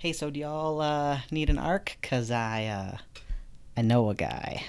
Hey, so do y'all need an arc? Cause I know a guy.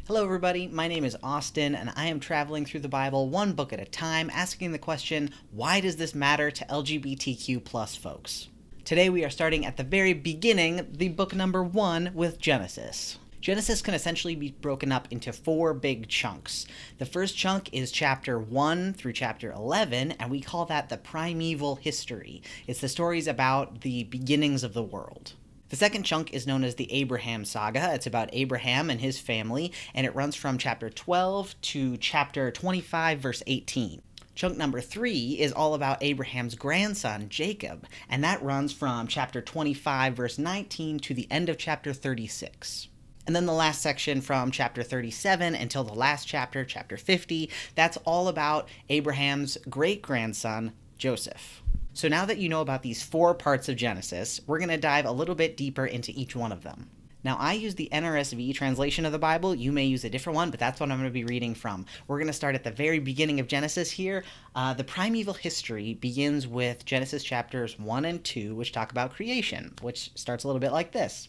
Hello, everybody. My name is Austin, and I am traveling through the Bible one book at a time, asking the question, why does this matter to LGBTQ plus folks? Today we are starting at the very beginning, the book number 1 with Genesis. Genesis can essentially be broken up into 4 big chunks. The first chunk is chapter 1 through chapter 11, and we call that the primeval history. It's the stories about the beginnings of the world. The second chunk is known as the Abraham Saga. It's about Abraham and his family, and it runs from chapter 12 to chapter 25, verse 18. Chunk number 3 is all about Abraham's grandson, Jacob, and that runs from chapter 25, verse 19 to the end of chapter 36. And then the last section from chapter 37 until the last chapter, chapter 50, that's all about Abraham's great-grandson, Joseph. So now that you know about these 4 parts of Genesis, we're going to dive a little bit deeper into each one of them. Now, I use the NRSV translation of the Bible. You may use a different one, but that's what I'm going to be reading from. We're going to start at the very beginning of Genesis here. The primeval history begins with Genesis chapters 1 and 2, which talk about creation, which starts a little bit like this.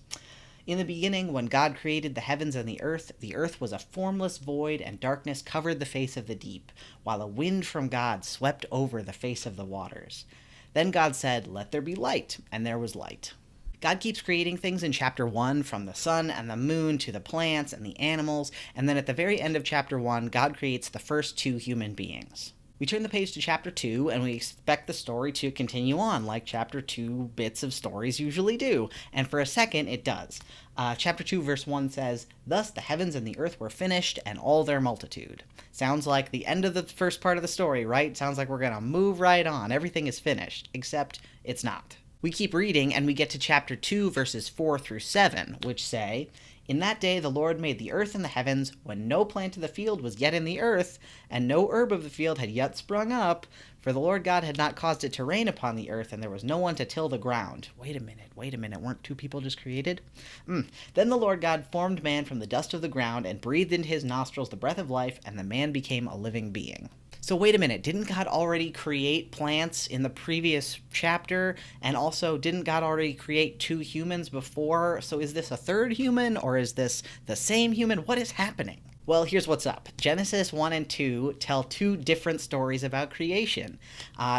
In the beginning, when God created the heavens and the earth was a formless void, and darkness covered the face of the deep, while a wind from God swept over the face of the waters. Then God said, "Let there be light," and there was light. God keeps creating things in chapter 1, from the sun and the moon to the plants and the animals, and then at the very end of chapter 1, God creates the first 2 human beings. We turn the page to chapter 2, and we expect the story to continue on, like chapter 2 bits of stories usually do, and for a second it does. Chapter 2, verse 1 says, "Thus the heavens and the earth were finished, and all their multitude." Sounds like the end of the first part of the story, right? Sounds like we're gonna move right on. Everything is finished, except it's not. We keep reading, and we get to chapter 2, verses 4 through 7, which say, "In that day the Lord made the earth and the heavens, when no plant of the field was yet in the earth, and no herb of the field had yet sprung up, for the Lord God had not caused it to rain upon the earth, and there was no one to till the ground." Wait a minute, weren't 2 people just created? Then the Lord God formed man from the dust of the ground, and breathed into his nostrils the breath of life, and the man became a living being. So wait a minute, didn't God already create plants in the previous chapter? And also, didn't God already create 2 humans before? So is this a 3rd human, or is this the same human? What is happening? Well, here's what's up. Genesis 1 and 2 tell 2 different stories about creation.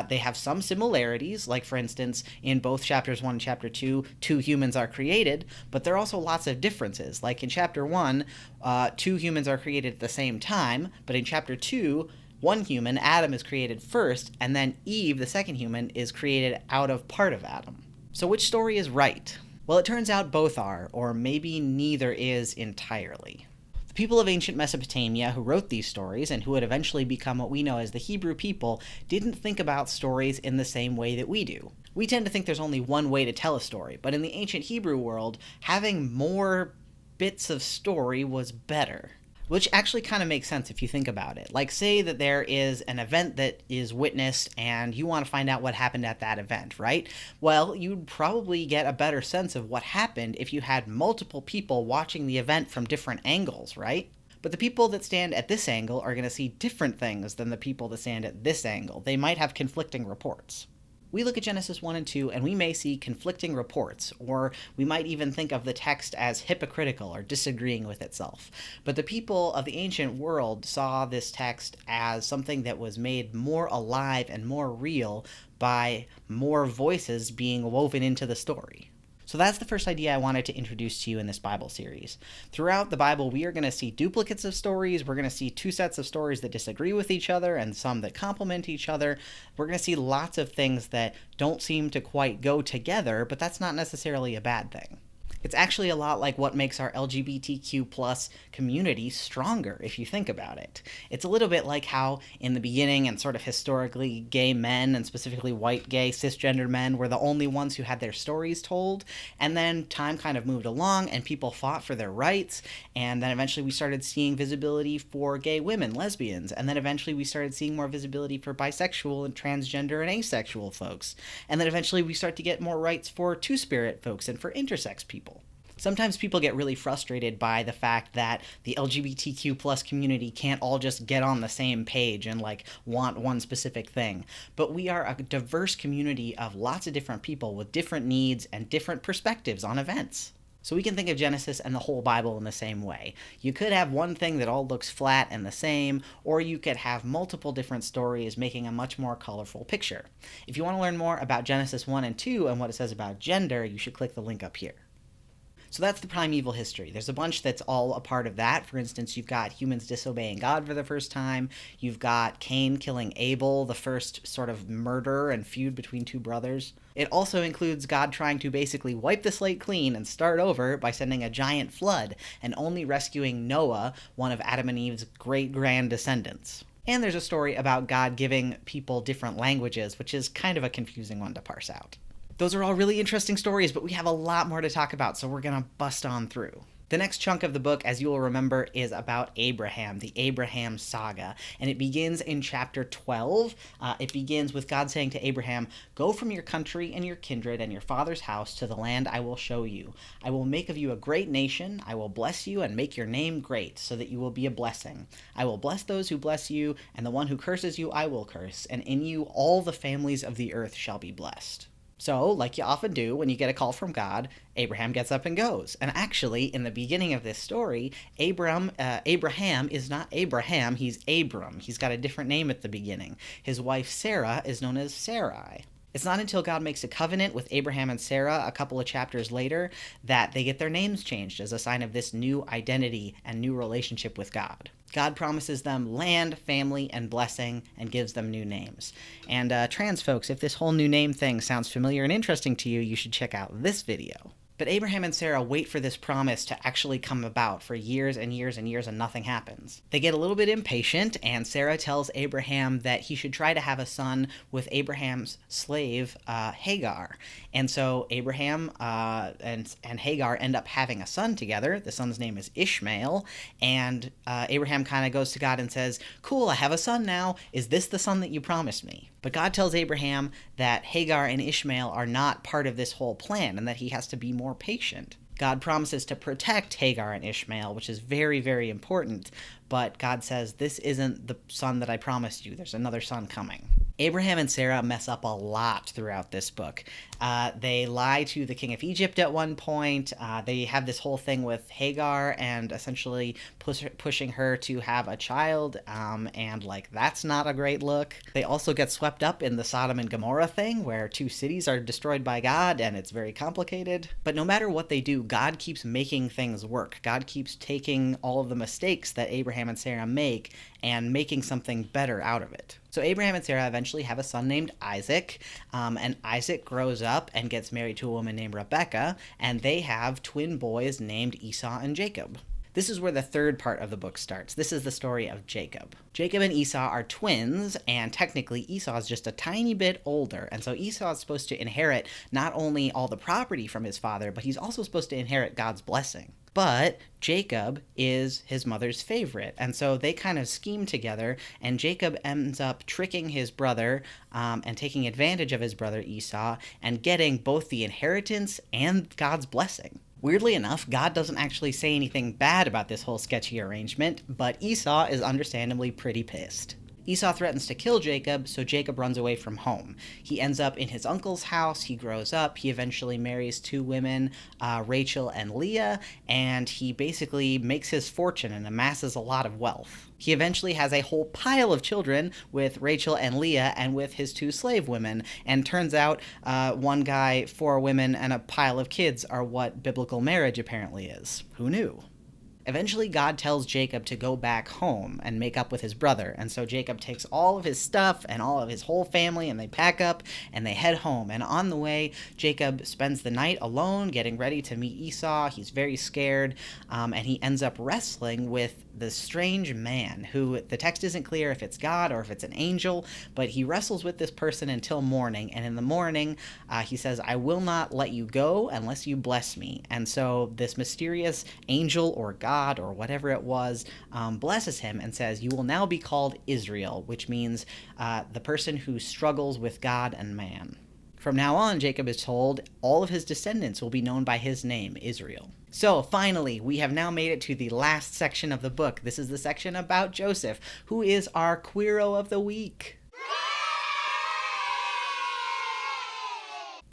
They have some similarities, like for instance, in both chapters 1 and chapter 2, 2 humans are created, but there are also lots of differences. Like in chapter 1, 2 humans are created at the same time, but in chapter 2, 1 human, Adam, is created first, and then Eve, the second human, is created out of part of Adam. So which story is right? Well, it turns out both are, or maybe neither is entirely. The people of ancient Mesopotamia who wrote these stories, and who would eventually become what we know as the Hebrew people, didn't think about stories in the same way that we do. We tend to think there's only one way to tell a story, but in the ancient Hebrew world, having more bits of story was better. Which actually kind of makes sense if you think about it. Like, say that there is an event that is witnessed and you want to find out what happened at that event, right? Well, you'd probably get a better sense of what happened if you had multiple people watching the event from different angles, right? But the people that stand at this angle are going to see different things than the people that stand at this angle. They might have conflicting reports. We look at Genesis 1 and 2, and we may see conflicting reports, or we might even think of the text as hypocritical or disagreeing with itself. But the people of the ancient world saw this text as something that was made more alive and more real by more voices being woven into the story. So that's the first idea I wanted to introduce to you in this Bible series. Throughout the Bible, we are going to see duplicates of stories. We're going to see 2 sets of stories that disagree with each other and some that complement each other. We're going to see lots of things that don't seem to quite go together, but that's not necessarily a bad thing. It's actually a lot like what makes our LGBTQ plus community stronger, if you think about it. It's a little bit like how, in the beginning and sort of historically, gay men, and specifically white gay cisgender men, were the only ones who had their stories told, and then time kind of moved along and people fought for their rights, and then eventually we started seeing visibility for gay women, lesbians, and then eventually we started seeing more visibility for bisexual and transgender and asexual folks, and then eventually we start to get more rights for two-spirit folks and for intersex people. Sometimes people get really frustrated by the fact that the LGBTQ plus community can't all just get on the same page and like want one specific thing. But we are a diverse community of lots of different people with different needs and different perspectives on events. So we can think of Genesis and the whole Bible in the same way. You could have one thing that all looks flat and the same, or you could have multiple different stories making a much more colorful picture. If you want to learn more about Genesis 1 and 2 and what it says about gender, you should click the link up here. So that's the primeval history. There's a bunch that's all a part of that. For instance, you've got humans disobeying God for the first time. You've got Cain killing Abel, the first sort of murder and feud between two brothers. It also includes God trying to basically wipe the slate clean and start over by sending a giant flood and only rescuing Noah, one of Adam and Eve's great-grand descendants. And there's a story about God giving people different languages, which is kind of a confusing one to parse out. Those are all really interesting stories, but we have a lot more to talk about, so we're going to bust on through. The next chunk of the book, as you will remember, is about Abraham, the Abraham saga, and it begins in chapter 12. It begins with God saying to Abraham, "Go from your country and your kindred and your father's house to the land I will show you. I will make of you a great nation. I will bless you and make your name great, so that you will be a blessing. I will bless those who bless you, and the one who curses you I will curse, and in you all the families of the earth shall be blessed." So, like you often do when you get a call from God, Abraham gets up and goes. And actually, in the beginning of this story, Abraham is not Abraham, he's Abram. He's got a different name at the beginning. His wife Sarah is known as Sarai. It's not until God makes a covenant with Abraham and Sarah a couple of chapters later that they get their names changed as a sign of this new identity and new relationship with God. God promises them land, family, and blessing, and gives them new names. And trans folks, if this whole new name thing sounds familiar and interesting to you, you should check out this video. But Abraham and Sarah wait for this promise to actually come about for years and years and years, and nothing happens. They get a little bit impatient, and Sarah tells Abraham that he should try to have a son with Abraham's slave, Hagar. And so Abraham and Hagar end up having a son together. The son's name is Ishmael, and Abraham kind of goes to God and says, "Cool, I have a son now. Is this the son that you promised me?" But God tells Abraham that Hagar and Ishmael are not part of this whole plan and that he has to be more patient. God promises to protect Hagar and Ishmael, which is very, very important, but God says, "This isn't the son that I promised you. There's another son coming." Abraham and Sarah mess up a lot throughout this book. They lie to the king of Egypt at one point. They have this whole thing with Hagar and essentially pushing her to have a child, and like that's not a great look. They also get swept up in the Sodom and Gomorrah thing where two cities are destroyed by God, and it's very complicated. But no matter what they do, God keeps making things work. God keeps taking all of the mistakes that Abraham and Sarah make and making something better out of it. So Abraham and Sarah eventually have a son named Isaac, and Isaac grows up and gets married to a woman named Rebekah, and they have twin boys named Esau and Jacob. This is where the third part of the book starts. This is the story of Jacob. Jacob and Esau are twins, and technically Esau is just a tiny bit older, and so Esau is supposed to inherit not only all the property from his father, but he's also supposed to inherit God's blessing. But Jacob is his mother's favorite, and so they kind of scheme together, and Jacob ends up tricking his brother and taking advantage of his brother Esau and getting both the inheritance and God's blessing. Weirdly enough, God doesn't actually say anything bad about this whole sketchy arrangement, but Esau is understandably pretty pissed. Esau threatens to kill Jacob, so Jacob runs away from home. He ends up in his uncle's house, he grows up, he eventually marries two women, Rachel and Leah, and he basically makes his fortune and amasses a lot of wealth. He eventually has a whole pile of children with Rachel and Leah and with his two slave women, and turns out one guy, 4 women, and a pile of kids are what biblical marriage apparently is. Who knew? Eventually, God tells Jacob to go back home and make up with his brother, and so Jacob takes all of his stuff and all of his whole family, and they pack up, and they head home. And on the way, Jacob spends the night alone, getting ready to meet Esau. He's very scared, and he ends up wrestling with this strange man, who the text isn't clear if it's God or if it's an angel, but he wrestles with this person until morning, and in the morning, he says, "I will not let you go unless you bless me." And so this mysterious angel or God or whatever it was blesses him and says, "You will now be called Israel," which means the person who struggles with God and man. From now on, Jacob is told, all of his descendants will be known by his name, Israel. So finally, we have now made it to the last section of the book. This is the section about Joseph, who is our Queero of the Week.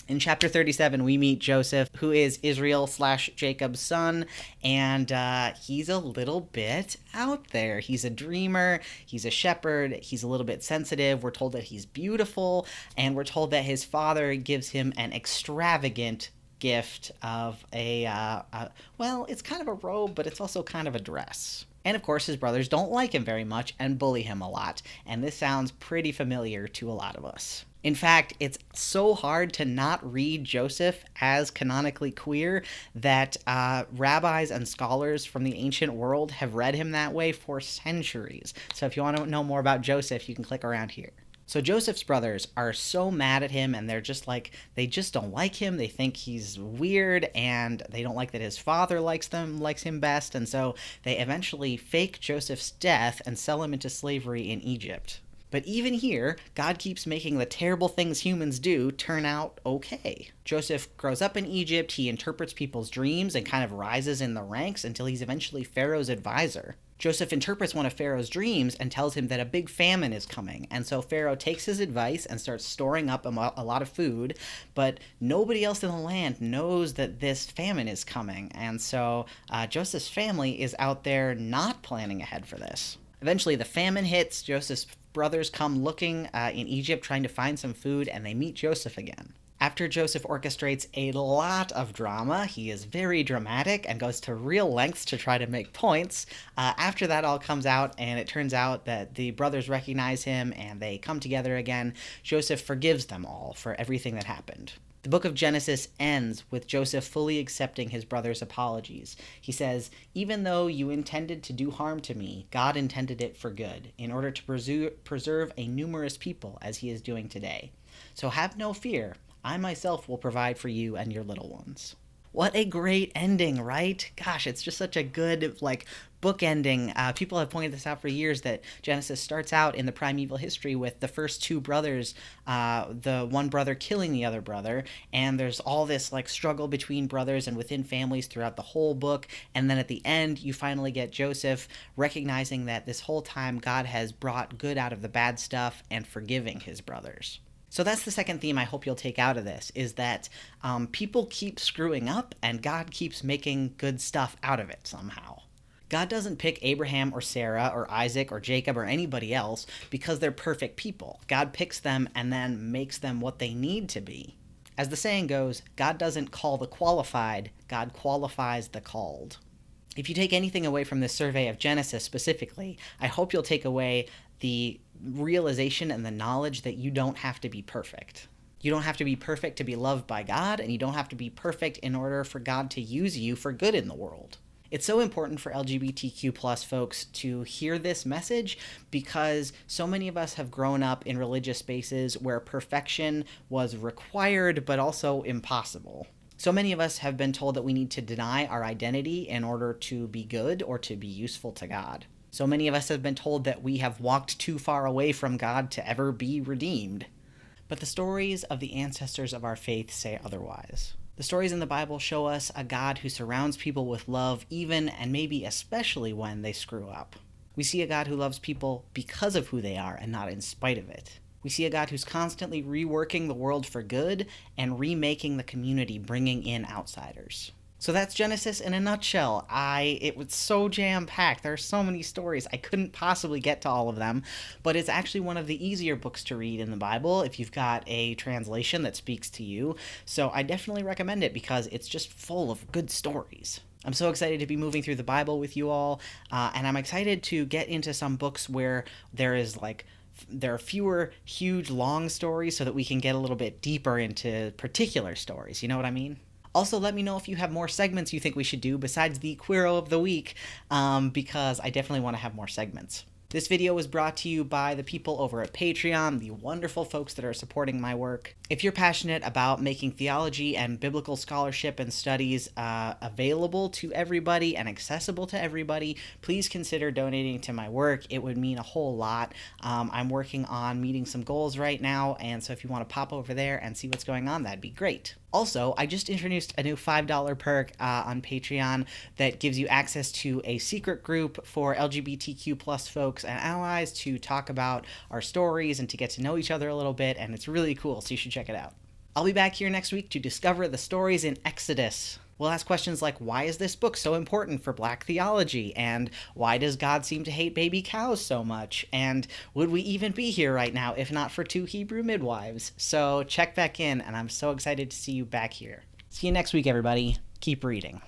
In chapter 37, we meet Joseph, who is Israel/Jacob's son, and he's a little bit out there. He's a dreamer, he's a shepherd, he's a little bit sensitive. We're told that he's beautiful, and we're told that his father gives him an extravagant gift of well, it's kind of a robe, but it's also kind of a dress. And of course, his brothers don't like him very much and bully him a lot, and this sounds pretty familiar to a lot of us. In fact, it's so hard to not read Joseph as canonically queer that rabbis and scholars from the ancient world have read him that way for centuries. So if you want to know more about Joseph, you can click around here. So Joseph's brothers are so mad at him, and they're just like, they just don't like him. They think he's weird, and they don't like that his father likes him best, and so they eventually fake Joseph's death and sell him into slavery in Egypt. But even here, God keeps making the terrible things humans do turn out okay. Joseph grows up in Egypt, he interprets people's dreams and kind of rises in the ranks until he's eventually Pharaoh's advisor. Joseph interprets one of Pharaoh's dreams and tells him that a big famine is coming, and so Pharaoh takes his advice and starts storing up a lot of food, but nobody else in the land knows that this famine is coming, and so Joseph's family is out there not planning ahead for this. Eventually the famine hits, Joseph's brothers come looking in Egypt trying to find some food, and they meet Joseph again. After Joseph orchestrates a lot of drama, he is very dramatic and goes to real lengths to try to make points. After that all comes out, and it turns out that the brothers recognize him and they come together again, Joseph forgives them all for everything that happened. The book of Genesis ends with Joseph fully accepting his brother's apologies. He says, "Even though you intended to do harm to me, God intended it for good, in order to preserve a numerous people as he is doing today. So have no fear. I myself will provide for you and your little ones." What a great ending, right? Gosh, it's just such a good, book ending. People have pointed this out for years, that Genesis starts out in the primeval history with the first two brothers, the one brother killing the other brother, and there's all this, struggle between brothers and within families throughout the whole book, and then at the end, you finally get Joseph recognizing that this whole time God has brought good out of the bad stuff and forgiving his brothers. So that's the second theme I hope you'll take out of this, is that people keep screwing up and God keeps making good stuff out of it somehow. God doesn't pick Abraham or Sarah or Isaac or Jacob or anybody else because they're perfect people. God picks them and then makes them what they need to be. As the saying goes, God doesn't call the qualified, God qualifies the called. If you take anything away from this survey of Genesis specifically, I hope you'll take away the realization and the knowledge that you don't have to be perfect. You don't have to be perfect to be loved by God, and you don't have to be perfect in order for God to use you for good in the world. It's so important for LGBTQ+ folks to hear this message, because so many of us have grown up in religious spaces where perfection was required but also impossible. So many of us have been told that we need to deny our identity in order to be good or to be useful to God. So many of us have been told that we have walked too far away from God to ever be redeemed. But the stories of the ancestors of our faith say otherwise. The stories in the Bible show us a God who surrounds people with love, even and maybe especially when they screw up. We see a God who loves people because of who they are and not in spite of it. We see a God who's constantly reworking the world for good and remaking the community, bringing in outsiders. So that's Genesis in a nutshell. It was so jam-packed. There are so many stories. I couldn't possibly get to all of them, but it's actually one of the easier books to read in the Bible if you've got a translation that speaks to you. So I definitely recommend it because it's just full of good stories. I'm so excited to be moving through the Bible with you all, and I'm excited to get into some books where there are fewer huge long stories so that we can get a little bit deeper into particular stories. You know what I mean? Also, let me know if you have more segments you think we should do besides the Queero of the Week, because I definitely want to have more segments. This video was brought to you by the people over at Patreon, the wonderful folks that are supporting my work. If you're passionate about making theology and biblical scholarship and studies available to everybody and accessible to everybody, please consider donating to my work. It would mean a whole lot. I'm working on meeting some goals right now, and so if you want to pop over there and see what's going on, that'd be great. Also, I just introduced a new $5 perk on Patreon that gives you access to a secret group for LGBTQ plus folks and allies to talk about our stories and to get to know each other a little bit, and it's really cool, so you should check it out. I'll be back here next week to discover the stories in Exodus. We'll ask questions like, why is this book so important for Black theology? And why does God seem to hate baby cows so much? And would we even be here right now if not for 2 Hebrew midwives? So check back in, and I'm so excited to see you back here. See you next week, everybody. Keep reading.